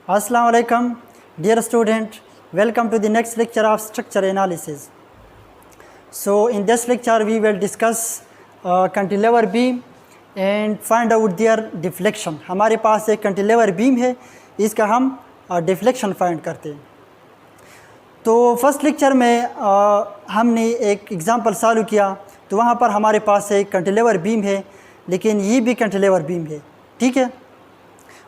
Assalamu alaikum, dear student. Welcome to the next lecture of structure analysis. So in this lecture we will discuss cantilever beam and find out their deflection. हमारे पास एक cantilever beam है, इसका हम deflection find करते हैं. तो first lecture में हमने एक एग्जांपल सॉल्व किया, तो वहाँ पर हमारे पास एक कैंटिलीवर बीम है, लेकिन ये भी कैंटिलीवर बीम है. ठीक है,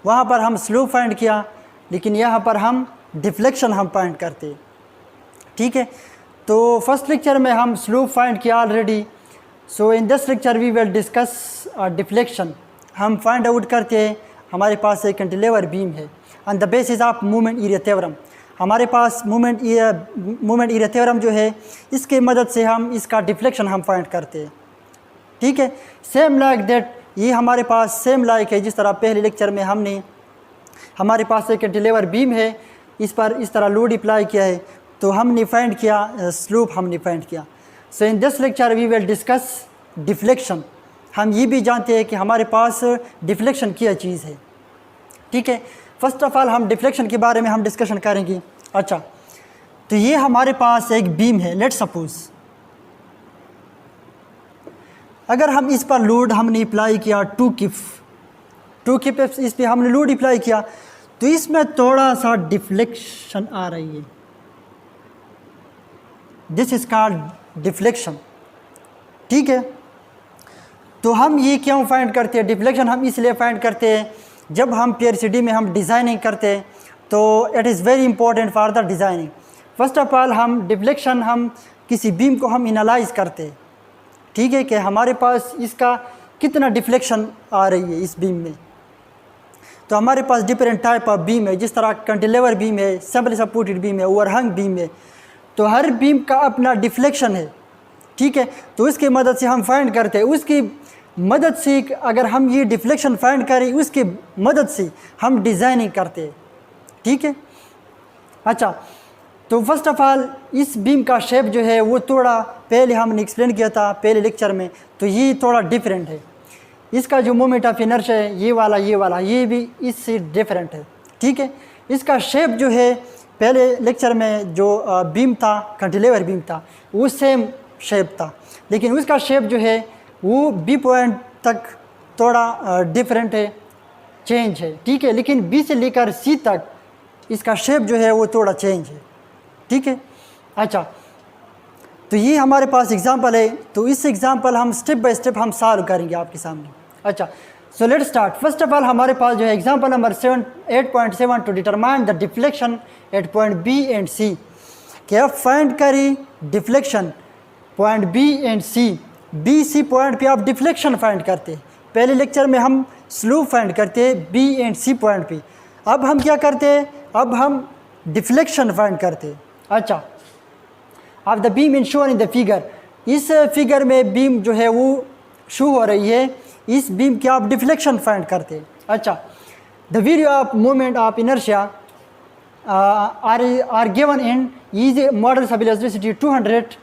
वहाँ पर हम स्लोप फाइंड किया, लेकिन यहाँ पर हम डिफ्लेक्शन हम फाइंड करते. ठीक है, तो फर्स्ट लेक्चर में हम स्लोप फाइंड किया already. So in this lecture we will discuss deflection. हम फाइंड आउट करते हैं हमारे पास एक कैंटिलीवर बीम है on the basis of movement area theorem. हमारे पास मूवमेंट एरिया थ्योरम जो है, इसके मदद से हम इसका डिफ्लेक्शन हम फाइंड करते हैं. ठीक है, सेम लाइक दैट, ये हमारे पास सेम लाइक है जिस तरह पहले लेक्चर में हमने हमारे पास एक कैंटिलीवर बीम है, इस पर इस तरह लोड अप्लाई किया है, तो हमने फाइंड किया स्लोप हमने फाइंड किया. So in this lecture we will discuss deflection. हम ये भी जानते हैं कि हमारे पास डिफ्लेक्शन क्या चीज़ है. ठीक है, फर्स्ट ऑफ ऑल हम डिफ्लेक्शन के बारे में हम डिस्कशन करेंगे. अच्छा, तो ये हमारे पास एक बीम है. लेट्स सपोज अगर हम इस पर लोड हमने अप्लाई किया 2 किप इस पर हमने लोड अप्लाई किया, तो इसमें थोड़ा सा डिफ्लेक्शन आ रही है. This is called deflection. ठीक है, तो हम ये क्यों फाइंड करते हैं डिफ्लेक्शन? हम इसलिए फाइंड करते हैं जब हम PRCD में हम डिज़ाइनिंग करते हैं, तो it is very important for the designing. First of all हम डिफ्लेक्शन, हम किसी बीम को हम एनालाइज करते हैं. ठीक है, कि हमारे पास इसका कितना डिफ्लेक्शन आ रही है इस बीम में. तो हमारे पास डिफरेंट टाइप ऑफ बीम है, जिस तरह कैंटिलीवर बीम है, सिंपली सपोर्टेड बीम है, ओवरहंग बीम है. तो हर बीम का अपना डिफ्लेक्शन है. ठीक है, तो उसकी मदद से हम फाइंड करते हैं. उसकी मदद से अगर हम ये डिफ्लेक्शन फाइंड करें, उसकी मदद से हम डिज़ाइनिंग करते हैं. ठीक है, अच्छा, तो फर्स्ट ऑफ ऑल इस बीम का शेप जो है वो थोड़ा पहले हमने एक्सप्लेन किया था पहले लेक्चर में, तो ये थोड़ा डिफरेंट है. इसका जो मोमेंट ऑफ इनर्शिया है, ये वाला ये भी इससे डिफरेंट है. ठीक है, इसका शेप जो है पहले लेक्चर में जो बीम था, कैंटिलीवर बीम था, वो सेम शेप था, लेकिन उसका शेप जो है वो बी पॉइंट तक थोड़ा डिफरेंट है, चेंज है. ठीक है, लेकिन बी से लेकर सी तक इसका शेप जो है वो थोड़ा चेंज है. ठीक है, अच्छा, तो ये हमारे पास एग्जांपल है, तो इस एग्जांपल हम स्टेप बाय स्टेप हम सॉल्व करेंगे आपके सामने. अच्छा, so let's start. First of all हमारे पास जो है example number 8.7 to determine the deflection at point B and C. क्या फाइंड करें deflection point B and C. B C point पे आप डिफ्लेक्शन फाइंड करते हैं. पहले लेक्चर में हम स्लोप फाइंड करते हैं बी एंड सी पॉइंट पे. अब हम क्या करते हैं, अब हम डिफ्लेक्शन फाइंड करते हैं. अच्छा, of the beam in shown in the figure. इस फिगर में बीम जो है वो शो हो रही है, इस बीम के आप डिफ्लेक्शन फाइंड करते हैं. अच्छा, the value of moment of inertia are given in is modulus of elasticity 200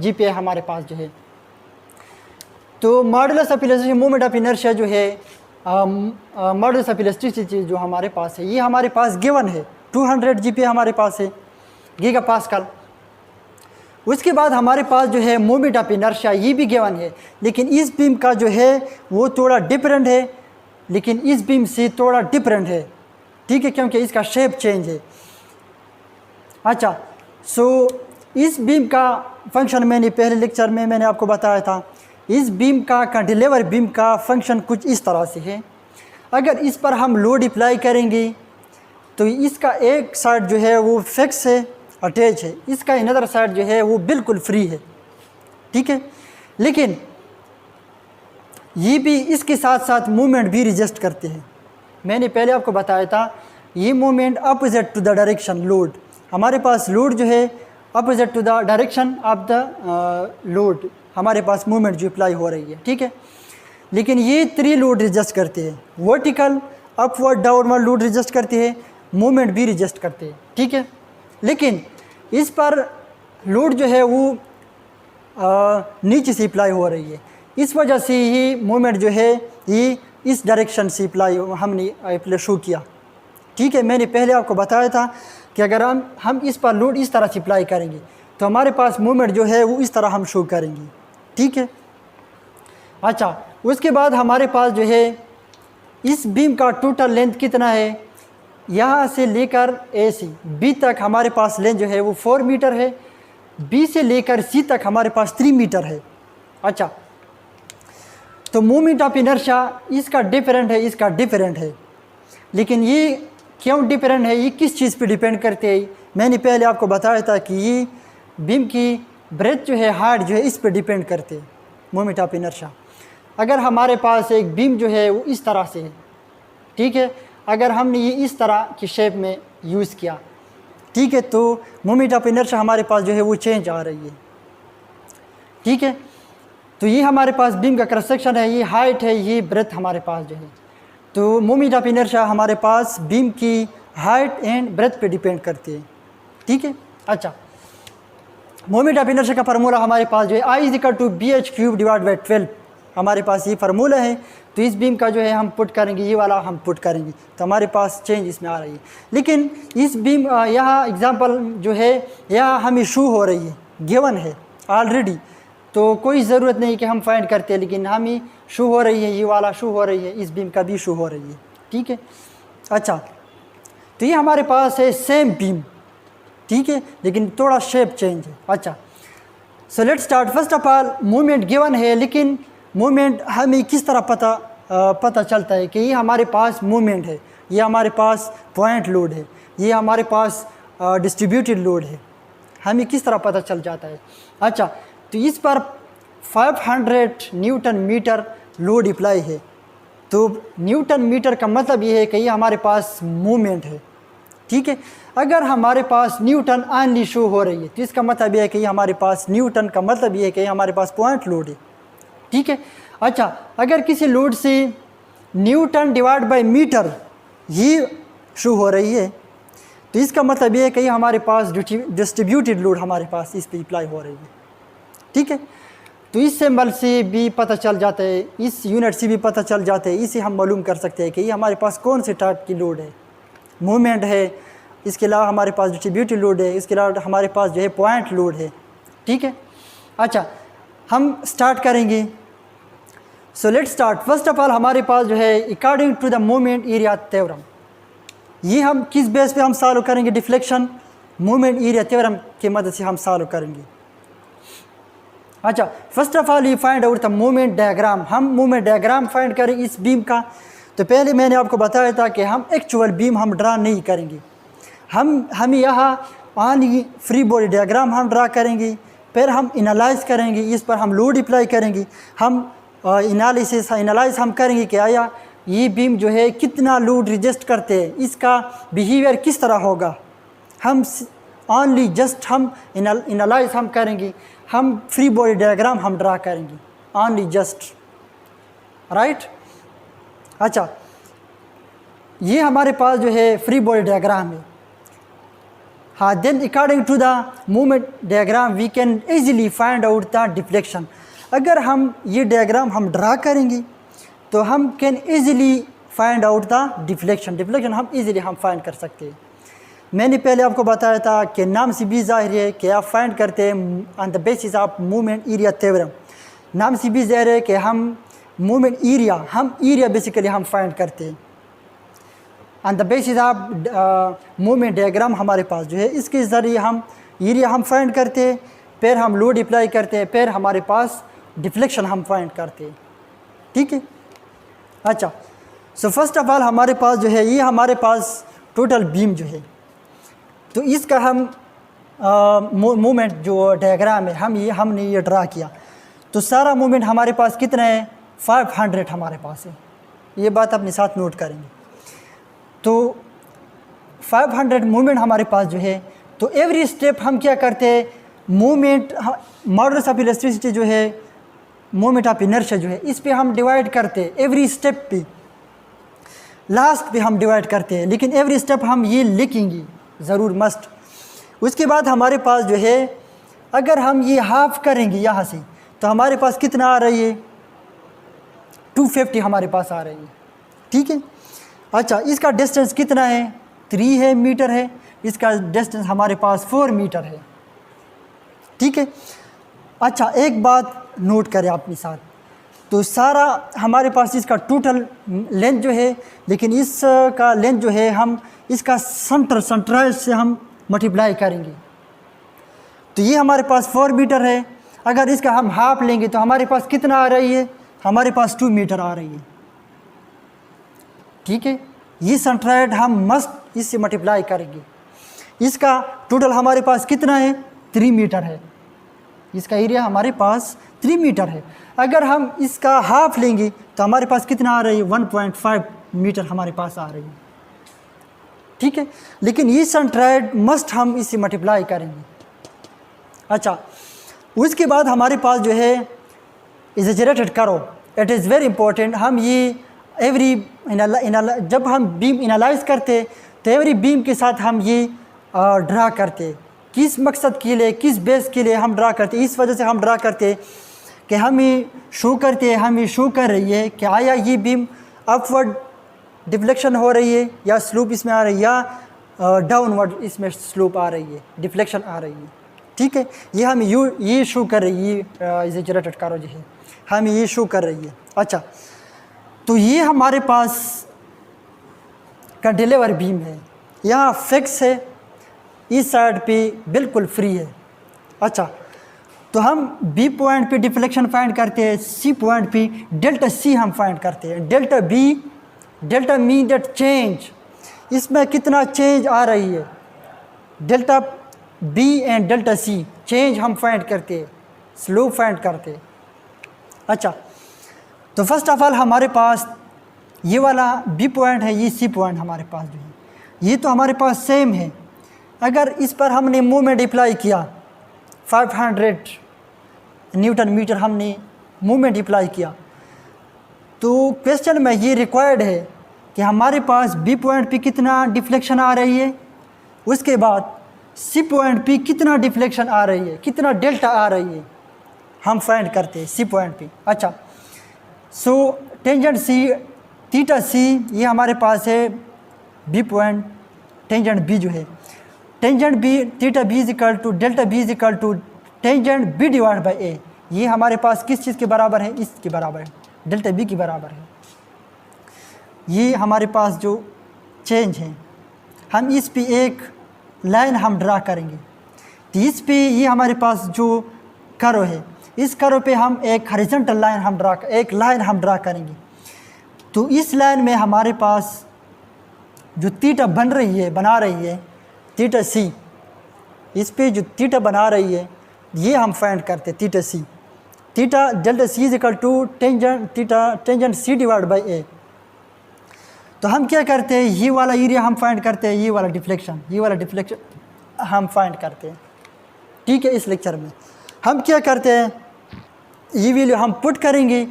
GPa हमारे पास जो है. तो modulus of elasticity moment of inertia जो है, मॉडुलस ऑफ इलास्टिसिटी जो हमारे पास है, ये हमारे पास गिवन है 200 GPa हमारे पास है, गीगा पास्कल. उसके बाद हमारे पास जो है मोमेंट ऑफ इनर्शिया, ये भी गिवन है, लेकिन इस बीम का जो है वो थोड़ा डिफरेंट है, लेकिन इस बीम से थोड़ा डिफरेंट है. ठीक है, क्योंकि इसका शेप चेंज है. अच्छा, सो इस बीम का फंक्शन मैंने पहले लेक्चर में मैंने आपको बताया था. इस बीम का कैंटिलीवर बीम का फंक्शन कुछ इस तरह से है. अगर इस पर हम लोड अप्लाई करेंगे, तो इसका एक साइड जो है वो फिक्स है, अटैच है, इसका अनदर साइड जो है वो बिल्कुल फ्री है. ठीक है, लेकिन ये भी इसके साथ साथ मूवमेंट भी रिजस्ट करते हैं. मैंने पहले आपको बताया था ये movement opposite to the direction load. हमारे पास लोड जो है opposite to the direction of the load हमारे पास मूवमेंट जो अप्लाई हो रही है. ठीक है, लेकिन ये 3 लोड रिजस्ट करते हैं. Vertical, upward, downward load resist करते हैं, मूवमेंट भी रिजस्ट करते हैं. ठीक है, लेकिन इस पर लोड जो है वो नीचे से अप्लाई हो रही है, इस वजह से ही मूवमेंट जो है ये इस डायरेक्शन से अप्लाई हमने शो किया. ठीक है, मैंने पहले आपको बताया था कि अगर हम इस पर लोड इस तरह से अप्लाई करेंगे तो हमारे पास मूवमेंट जो है वो इस तरह हम शो करेंगे, ठीक है। अच्छा, उसके बाद हमारे पास जो है इस बीम का टोटल लेंथ कितना है, यहाँ से लेकर ए से बी तक हमारे पास लेंथ जो है वो 4 मीटर है, बी से लेकर सी तक हमारे पास 3 मीटर है। अच्छा, तो मोमेंट ऑफ इनर्शिया इसका डिफरेंट है, इसका डिफरेंट है, लेकिन ये क्यों डिफरेंट है, ये किस चीज़ पे डिपेंड करते हैं। मैंने पहले आपको बताया था कि ये बीम की ब्रेथ जो है, हाइट जो है, इस पे डिपेंड करते हैं मोमेंट ऑफ इनर्शिया। अगर हमारे पास एक बीम जो है वो इस तरह से है, ठीक है, अगर हमने ये इस तरह की शेप में यूज़ किया, ठीक है, तो मोमेंट ऑफ इनर्शिया हमारे पास जो है वो चेंज आ रही है, ठीक है। तो ये हमारे पास बीम का क्रॉस सेक्शन है, ये हाइट है, ये ब्रेथ हमारे पास जो है। तो मोमेंट ऑफ इनर्शिया हमारे पास बीम की हाइट एंड ब्रेथ पे डिपेंड करती है, ठीक है। अच्छा, मोमेंट ऑफ इनर्शिया का फार्मूला हमारे पास जो है I=BH³/12 हमारे पास ये फार्मूला है। तो इस बीम का जो है हम पुट करेंगे, ये वाला हम पुट करेंगे, तो हमारे पास चेंज इसमें आ रही है। लेकिन इस बीम यहाँ एग्जांपल जो है यहाँ हमें शो हो रही है, गिवन है ऑलरेडी, तो कोई ज़रूरत नहीं कि हम फाइंड करते हैं, लेकिन हमें शो हो रही है, ये वाला शो हो रही है, इस बीम का भी शो हो रही है, ठीक है। अच्छा, तो ये हमारे पास है सेम बीम, ठीक है, लेकिन थोड़ा शेप चेंज है। अच्छा, so let's start. First of all movement given है, लेकिन मूवमेंट हमें किस तरह पता चलता है कि ये हमारे पास मूवमेंट है, ये हमारे पास पॉइंट लोड है, ये हमारे पास डिस्ट्रीब्यूटेड लोड है, हमें किस तरह पता चल जाता है। अच्छा, तो इस पर 500 न्यूटन मीटर लोड अप्लाई है, तो न्यूटन मीटर का मतलब ये है कि ये हमारे पास मूवमेंट है, ठीक है। अगर हमारे पास न्यूटन ऑनली शो हो रही है तो इसका मतलब ये है कि ये हमारे पास न्यूटन का मतलब ये है कि हमारे पास पॉइंट लोड है, ठीक है। अच्छा, अगर किसी लोड से न्यूटन डिवाइड बाय मीटर ये शो हो रही है तो इसका मतलब ये है कि हमारे पास डिस्ट्रीब्यूटेड लोड हमारे पास इस पर अप्लाई हो रही है, ठीक है। तो इस सिंबल से भी पता चल जाता है, इस यूनिट से भी पता चल जाता है, इसे हम मालूम कर सकते हैं कि ये हमारे पास कौन से टाइप की लोड है, मूवमेंट है, इसके अलावा हमारे पास डिस्ट्रीब्यूटेड लोड है, इसके अलावा हमारे पास जो है पॉइंट लोड है, ठीक है। अच्छा, हम स्टार्ट करेंगे। So let's start. First of all हमारे पास जो है according to the moment area theorem, ये हम किस बेस पे हम सॉल्व करेंगे, डिफ्लेक्शन मोमेंट एरिया थ्योरम की मदद से हम सॉल्व करेंगे। अच्छा, फर्स्ट ऑफ ऑल ये find out the moment diagram, हम मोमेंट डायग्राम फाइंड करें इस बीम का। तो पहले मैंने आपको बताया था कि हम एक्चुअल बीम हम ड्रा नहीं करेंगे, हम यहाँ ऑन फ्री बॉडी डायग्राम हम ड्रा करेंगे, फिर हम एनालाइज करेंगे, इस पर हम लोड अप्लाई करेंगे, हम एनालाइज हम करेंगे कि आया ये बीम जो है कितना लोड रिजेस्ट करते हैं, इसका बिहेवियर किस तरह होगा। हम ओनली जस्ट हम एनालाइज हम करेंगे, हम फ्री बॉडी डायग्राम हम ड्रा करेंगे, ओनली जस्ट, राइट। अच्छा, ये हमारे पास जो है फ्री बॉडी डायग्राम है। हाँ, then according to the movement diagram we can easily find out the deflection. अगर हम ये डायग्राम हम ड्रा करेंगे तो हम can easily find out the deflection हम इजीली हम फाइंड कर सकते हैं। मैंने पहले आपको बताया था कि नाम से भी जाहिर है कि आप फाइंड करते हैं on the basis of movement area theorem. नाम से भी जाहिर है कि हम मूवमेंट एरिया बेसिकली हम फाइंड करते हैं on the basis of movement diagram. हमारे पास जो है इसके ज़रिए हम एरिया हम फाइंड करते हैं, फिर हम लोड अप्लाई करते हैं, फिर हमारे पास डिफ्लेक्शन हम फाइंड करते हैं, ठीक है। अच्छा, सो फर्स्ट ऑफ ऑल हमारे पास जो है ये हमारे पास टोटल बीम जो है, तो इसका हम मूवमेंट जो डायग्राम है हमने ये ड्रा किया, तो सारा मूवमेंट हमारे पास कितना है, 500 हमारे पास है। ये बात अपने साथ नोट करेंगे। तो 500 मूवमेंट हमारे पास जो है, तो एवरी स्टेप हम क्या करते हैं, मूवमेंट मॉडुलस ऑफ इलास्टिसिटी जो है, मोमेंट ऑफ इनर्शिया जो है, इस पे हम डिवाइड करते हैं, एवरी स्टेप पे, लास्ट पे हम डिवाइड करते हैं, लेकिन एवरी स्टेप हम ये लिखेंगे ज़रूर मस्ट। उसके बाद हमारे पास जो है अगर हम ये हाफ करेंगे यहाँ से तो हमारे पास कितना आ रही है, 250 हमारे पास आ रही है, ठीक है। अच्छा, इसका डिस्टेंस कितना है, 3 है मीटर है, इसका डिस्टेंस हमारे पास 4 मीटर है। ठीक है। अच्छा, एक बात नोट करें अपने साथ, तो सारा हमारे पास इसका टोटल लेंथ जो है, लेकिन इसका लेंथ जो है हम इसका सेंट्राइड से हम मल्टीप्लाई करेंगे, तो ये हमारे पास 4 मीटर है। अगर इसका हम हाफ लेंगे तो हमारे पास कितना आ रही है, हमारे पास 2 मीटर आ रही है। ठीक है, ये सेंट्राइड हम मस्ट इससे मल्टीप्लाई करेंगे। इसका टोटल हमारे पास कितना है, 3 मीटर है। इसका एरिया हमारे पास 3 मीटर है। अगर हम इसका हाफ लेंगे तो हमारे पास कितना आ रही है, 1.5 मीटर हमारे पास आ रही है। ठीक है, लेकिन ये सेंट्राइड मस्ट हम इससे मल्टीप्लाई करेंगे। अच्छा, उसके बाद हमारे पास जो है एक्सेजरेटेड करो, इट इज़ वेरी इंपॉर्टेंट। हम ये एवरी जब हम बीम एनालाइज करते तो एवरी बीम के साथ हम ये ड्रा करते, किस मकसद के लिए, किस बेस के लिए हम ड्रा करते। इस वजह से हम ड्रा करते कि हम ये शो करते हैं, हम ये शो कर रही है कि आया ये बीम अपवर्ड डिफ्लेक्शन हो रही है या स्लोप इसमें आ रही है, या डाउनवर्ड इसमें स्लोप आ रही है, डिफ्लेक्शन आ रही है। ठीक है, ये हम ये शो कर रही है, एक्सेजरेटेड करो जो है हम ये शो कर रही है। अच्छा, तो ये हमारे पास कैंटिलीवर बीम है, यहाँ फिक्स है, इस साइड पे बिल्कुल फ्री है। अच्छा, तो हम बी पॉइंट पे डिफ्लेक्शन फाइंड करते हैं, सी पॉइंट पे डेल्टा सी हम फाइंड करते हैं। डेल्टा मीन दैट चेंज, इसमें कितना चेंज आ रही है, delta B and delta C change हम फाइंड करते हैं, स्लोप फाइंड करते हैं। अच्छा, तो फर्स्ट ऑफ ऑल हमारे पास ये वाला बी पॉइंट है, ये सी पॉइंट हमारे पास जो है, ये तो हमारे पास सेम है। अगर इस पर हमने मूवमेंट अप्लाई किया, 500 न्यूटन मीटर हमने मूवमेंट अप्लाई किया, तो क्वेश्चन में ये रिक्वायर्ड है कि हमारे पास बी पॉइंट पे कितना डिफ्लेक्शन आ रही है, उसके बाद सी पॉइंट पे कितना डिफ्लेक्शन आ रही है, कितना डेल्टा आ रही है, हम फाइंड करते हैं सी पॉइंट पे। अच्छा, सो टेंजेंट सी, थीटा सी, ये हमारे पास है बी पॉइंट, टेंजेंट बी जो है, tangent B, theta B is equal to delta B is equal to tangent B divide by A. ये हमारे पास किस चीज़ के बराबर है, इसके बराबर है, डेल्टा बी के बराबर है। ये हमारे पास जो चेंज है, हम इस पे एक लाइन हम ड्रा करेंगे, तो इस पे ये हमारे पास जो कर्व है, इस कर्व पे हम एक हॉरिजॉन्टल लाइन हम ड्रा करेंगे। तो इस लाइन में हमारे पास जो थीटा बना रही है थीटा सी, इस पे जो थीटा बना रही है ये हम फाइंड करते हैं, theta C, theta delta C is equal to tangent C divide by A. तो हम क्या करते हैं, ये वाला एरिया हम फाइंड करते हैं, ये वाला डिफ्लेक्शन हम फाइंड करते हैं। ठीक है, इस लेक्चर में हम क्या करते हैं, ये वैल्यू हम पुट करेंगे,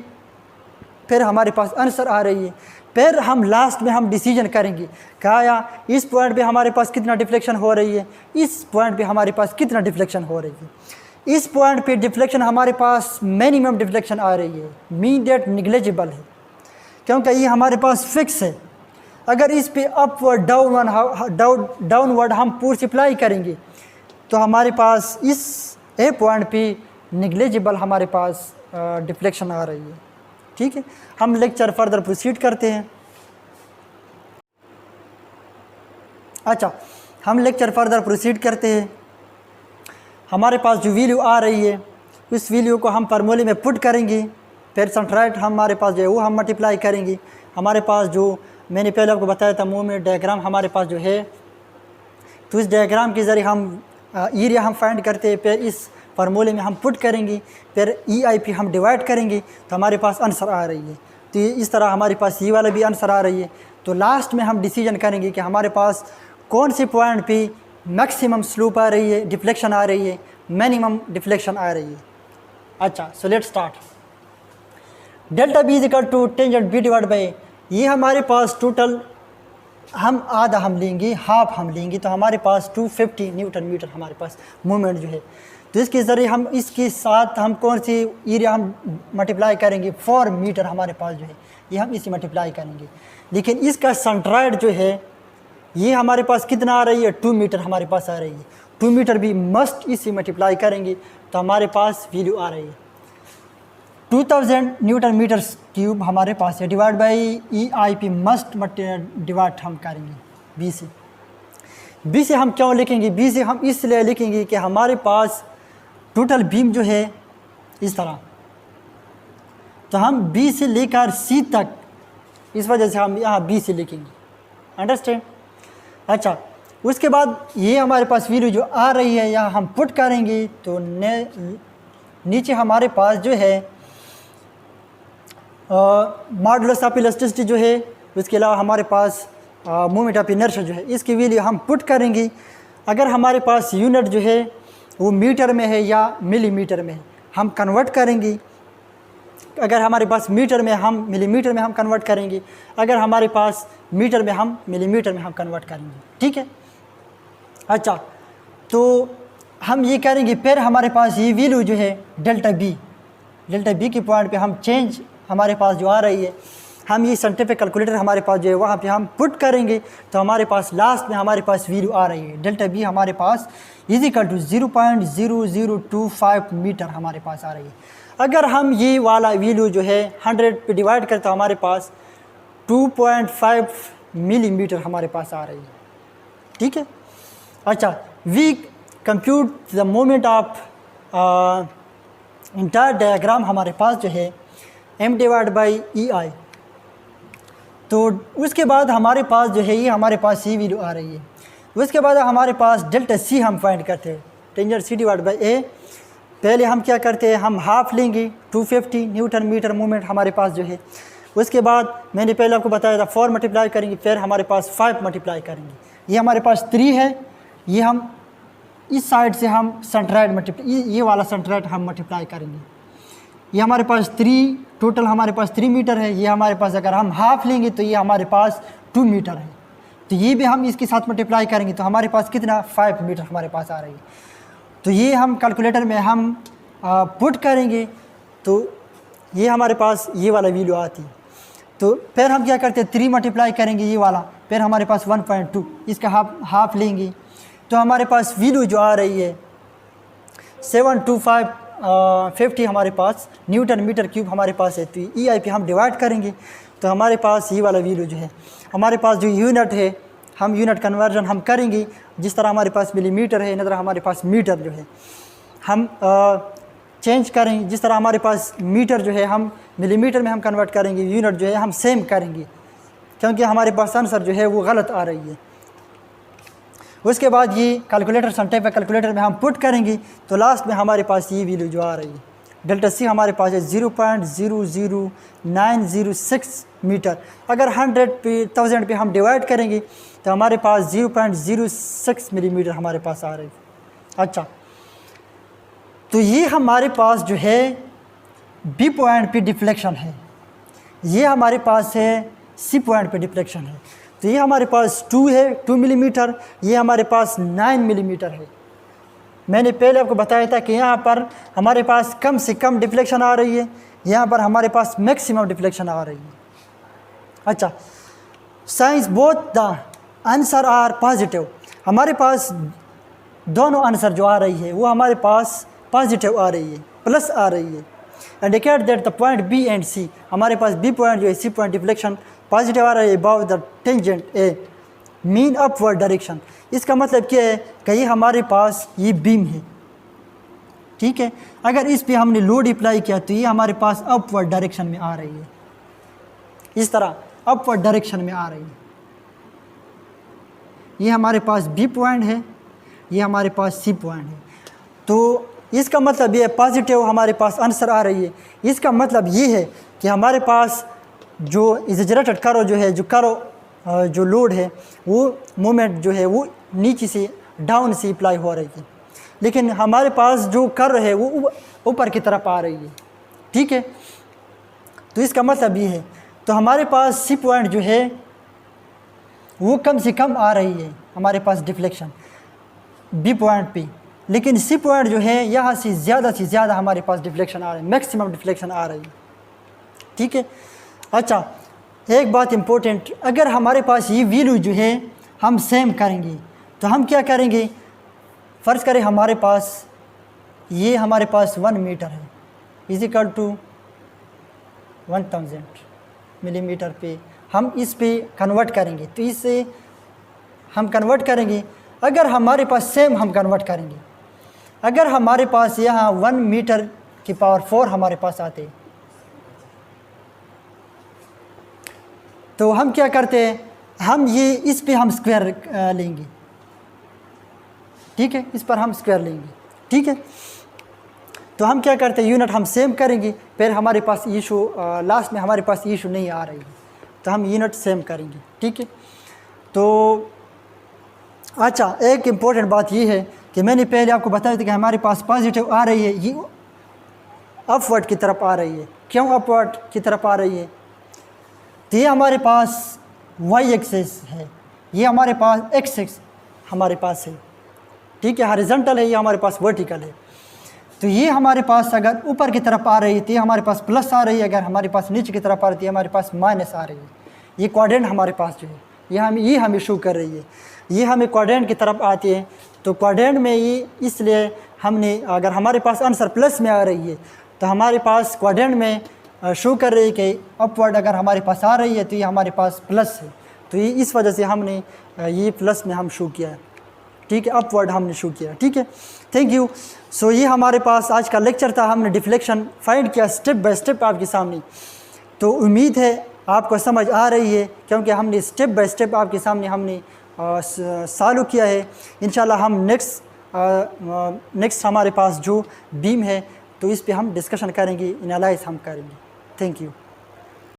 फिर हमारे पास आंसर आ रही है, फिर हम लास्ट में हम डिसीजन करेंगे क्या या इस पॉइंट पे हमारे पास कितना डिफ्लेक्शन हो रही है, इस पॉइंट पे हमारे पास कितना डिफ्लेक्शन हो रही है। इस पॉइंट पे डिफ्लेक्शन हमारे पास मिनिमम डिफ्लेक्शन आ रही है, मीन दैट निग्लेजिबल है, क्योंकि ये हमारे पास फिक्स है। अगर इस पे अपवर्ड डाउनवर्ड हम फोर्स अप्लाई करेंगे तो हमारे पास इस ए पॉइंट पे निग्लेजिबल हमारे पास डिफ्लेक्शन आ रही है। ठीक है, हम लेक्चर फर्दर प्रोसीड करते हैं। अच्छा, हम लेक्चर फर्दर प्रोसीड करते हैं। हमारे पास जो वैल्यू आ रही है उस वैल्यू को हम फार्मूले में पुट करेंगे, फिर सेंट्राइड हमारे पास जो है वो हम मल्टीप्लाई करेंगे। हमारे पास जो मैंने पहले आपको बताया था मूवमेंट डायग्राम हमारे पास जो है, तो इस डायग्राम के ज़रिए हम एरिया हम फाइंड करते हैं, फिर इस फार्मूले में हम पुट करेंगे, फिर EIP हम डिवाइड करेंगे तो हमारे पास आंसर आ रही है। तो इस तरह हमारे पास ये वाला भी आंसर आ रही है। तो लास्ट में हम डिसीजन करेंगे कि हमारे पास कौन से पॉइंट पे मैक्सिमम स्लोप आ रही है, डिफ्लेक्शन आ रही है, मिनिमम डिफ्लेक्शन आ रही है। अच्छा, so let's start. Delta B is equal to tangent B divide by, ये हमारे पास टोटल हम आधा हम लेंगे, हाफ हम लेंगे, तो हमारे पास 250 न्यूटन मीटर हमारे पास मूवमेंट जो है। तो इसके ज़रिए हम इसके साथ हम कौन सी एरिया हम मल्टीप्लाई करेंगे, 4 मीटर हमारे पास जो है ये हम इसी मल्टीप्लाई करेंगे। लेकिन इसका सेंट्राइड जो है ये हमारे पास कितना आ रही है, 2 मीटर हमारे पास आ रही है। 2 मीटर भी मस्ट इससे मल्टीप्लाई करेंगे तो हमारे पास वैल्यू आ रही है 2000 न्यूटन मीटर क्यूब हमारे पास है। Divide by EIP must divide हम करेंगे बी से। बी से हम क्यों लिखेंगे, बी से हम इसलिए लिखेंगे कि हमारे पास टोटल बीम जो है इस तरह, तो हम बी से लेकर सी तक, इस वजह से हम यहाँ बी से लिखेंगे। अंडरस्टैंड। अच्छा, उसके बाद ये हमारे पास वैल्यू जो आ रही है यहाँ हम पुट करेंगे तो नीचे हमारे पास जो है मॉडुलस ऑफ इलास्टिसिटी जो है, उसके अलावा हमारे पास मोमेंट ऑफ इनर्शिया जो है, इसकी वैल्यू हम पुट करेंगे। अगर हमारे पास यूनिट जो है वो मीटर में है या मिलीमीटर में है, हम कन्वर्ट करेंगे। अगर हमारे पास मीटर में हम मिलीमीटर में हम कन्वर्ट करेंगे, अगर हमारे पास मीटर में हम मिलीमीटर में हम कन्वर्ट करेंगे। ठीक है। अच्छा, तो हम ये करेंगे, फिर हमारे पास ये वैल्यू जो है डेल्टा बी के पॉइंट पे हम चेंज हमारे पास जो आ रही है, हम ये साइंटिफिक कैलकुलेटर हमारे पास जो है वहाँ पे हम पुट करेंगे तो हमारे पास लास्ट में हमारे पास वैल्यू आ रही है डेल्टा बी हमारे पास इजिकल टू 0.0025 मीटर हमारे पास आ रही है। अगर हम ये वाला वैल्यू जो है 100 पे डिवाइड करते तो हमारे पास 2.5 मिलीमीटर हमारे पास आ रही है। ठीक है। अच्छा, we compute the moment of entire diagram हमारे पास जो है m डिवाइड बाई EI। तो उसके बाद हमारे पास जो है ये हमारे पास सी वैल्यू आ रही है। उसके बाद हमारे पास डेल्टा सी हम फाइंड करते हैं, टेंजेंट सी डिवाइड बाई ए। पहले हम क्या करते हैं, हम हाफ लेंगे 250 न्यूटन मीटर मूवमेंट हमारे पास जो है। उसके बाद मैंने पहले आपको बताया था 4 मल्टीप्लाई करेंगे, फिर हमारे पास 5 मल्टीप्लाई करेंगे। ये हमारे पास 3 है, ये हम इस साइड से हम सेंट्राइड मल्टीप्लाई, ये वाला सेंट्राइड हम मल्टीप्लाई करेंगे। ये हमारे पास 3 टोटल हमारे पास 3 मीटर है। ये हमारे पास अगर हम हाफ लेंगे तो ये हमारे पास 2 मीटर है, तो ये भी हम इसके साथ मल्टीप्लाई करेंगे तो हमारे पास कितना 5 मीटर हमारे पास आ रही है। तो ये हम कैलकुलेटर में हम पुट करेंगे तो ये हमारे पास ये वाला वैल्यू आती है। तो फिर हम क्या करते हैं, 3 मल्टीप्लाई करेंगे ये वाला, फिर हमारे पास 1.2, इसका हाफ लेंगे तो हमारे पास वैल्यू जो आ रही है 72550 हमारे पास न्यूटन मीटर क्यूब हमारे पास है। तो EI पे हम डिवाइड करेंगे तो हमारे पास ये वाला वैल्यू जो है, हमारे पास जो यूनिट है हम यूनिट कन्वर्जन हम करेंगे। जिस तरह हमारे पास मिलीमीटर है, इस तरह हमारे पास मीटर जो है हम चेंज करेंगे। जिस तरह हमारे पास मीटर जो है हम मिलीमीटर में हम कन्वर्ट करेंगे, यूनिट जो है हम सेम करेंगे, क्योंकि हमारे पास आंसर जो है वो गलत आ रही है। उसके बाद ये कैलकुलेटर साइंटिफिक कैलकुलेटर में हम पुट करेंगे तो लास्ट में हमारे पास ये वैल्यू जो आ रही है डेल्टा सी हमारे पास है 0.00906 मीटर। अगर 100 पे 1000 पे हम डिवाइड करेंगे तो हमारे पास 0.06 मिलीमीटर हमारे पास आ रही है। अच्छा, तो ये हमारे पास जो है बी पॉइंट पे डिफ्लेक्शन है, ये हमारे पास है सी पॉइंट पे डिफ्लेक्शन है। तो ये हमारे पास 2 है 2 मिलीमीटर, ये हमारे पास 9 मिलीमीटर है। मैंने पहले आपको बताया था कि यहाँ पर हमारे पास कम से कम डिफ्लेक्शन आ रही है, यहाँ पर हमारे पास मैक्सिमम डिफ्लेक्शन आ रही है। अच्छा, since both the answer are positive, हमारे पास दोनों आंसर जो आ रही है वो हमारे पास पॉजिटिव आ रही है, प्लस आ रही है। Indicate that the point B and C, हमारे पास बी पॉइंट जो है सी पॉइंट डिफ्लेक्शन पॉजिटिव आ रही है about the tangent A mean upward direction. इसका मतलब क्या है कि ये हमारे पास ये बीम है, ठीक है। अगर इस पे हमने लोड अप्लाई किया तो ये हमारे पास अपवर्ड डायरेक्शन में आ रही है, इस तरह अपवर्ड डायरेक्शन में आ रही है। ये हमारे पास बी पॉइंट है, ये हमारे पास सी पॉइंट है। तो इसका मतलब ये पॉजिटिव हमारे पास आंसर आ रही है। इसका मतलब ये है कि हमारे पास जो एग्जैजरेटेड करो जो है, जो करो जो लोड है वो मोमेंट जो है वो नीचे से डाउन से अप्लाई हो रही है, लेकिन हमारे पास जो कर है वो ऊपर की तरफ आ रही है, ठीक है। तो इसका मतलब ये है, तो हमारे पास सी पॉइंट जो है वो कम से कम आ रही है हमारे पास डिफ्लेक्शन बी पॉइंट पे, लेकिन सी पॉइंट जो है यहाँ से ज़्यादा हमारे पास डिफ्लेक्शन आ रही है, मैक्सिमम डिफ्लेक्शन आ रही है, ठीक है। अच्छा, एक बात इम्पोर्टेंट, अगर हमारे पास ये वैल्यू जो है हम सेम करेंगे। तो हम क्या करेंगे, फ़र्ज़ करें हमारे पास 1 मीटर है, इज़िकल टू 1000 मिलीमीटर पे हम इस पे कन्वर्ट करेंगे। तो इससे हम कन्वर्ट करेंगे, अगर हमारे पास सेम हम कन्वर्ट करेंगे, अगर हमारे पास यहाँ 1 मीटर की पावर 4 हमारे पास आते, तो हम क्या करते हैं, हम ये इस पे हम स्क्वायर लेंगे, ठीक है, इस पर हम स्क्वायर लेंगे, ठीक है। तो हम क्या करते हैं, यूनिट हम सेम करेंगे, फिर हमारे पास इशू लास्ट में हमारे पास इशू नहीं आ रही है, तो हम यूनिट सेम करेंगे, ठीक है। तो अच्छा, एक इम्पोर्टेंट बात ये है कि मैंने पहले आपको बताया था कि हमारे पास पॉजिटिव आ रही है, ये अपवर्ड की तरफ आ रही है। क्यों अपवर्ड की तरफ आ रही है, तो ये हमारे पास वाई एक्सिस है, ये हमारे पास एक्स एक्स हमारे पास है, ठीक है, हॉरिजॉन्टल है, ये हमारे पास वर्टिकल है। तो ये हमारे पास अगर ऊपर की तरफ आ रही है तो ये हमारे पास प्लस आ रही है, अगर हमारे पास नीचे की तरफ आ रही है हमारे पास माइनस आ रही है। ये क्वाड्रेंट हमारे पास जो है ये हमें शो कर रही है, ये हमें क्वाड्रेंट की तरफ आती है। तो क्वाड्रेंट में ये इसलिए हमने, अगर हमारे पास आंसर प्लस में आ रही है तो हमारे पास क्वाड्रेंट में शो कर रही है कि अपवर्ड अगर हमारे पास आ रही है तो ये हमारे पास प्लस है। तो ये इस वजह से हमने ये प्लस में हम शो किया है, ठीक है, अपवर्ड हमने शो किया, ठीक है। Thank you. सो ये हमारे पास आज का लेक्चर था, हमने डिफ्लेक्शन फाइंड किया स्टेप बाय स्टेप आपके सामने। तो उम्मीद है आपको समझ आ रही है, क्योंकि हमने स्टेप बाय स्टेप आपके सामने हमने सॉल्व किया है। इंशाल्लाह हम नेक्स्ट हमारे पास जो बीम है तो इस पे हम डिस्कशन करेंगे, एनालाइज हम करेंगे। Thank you.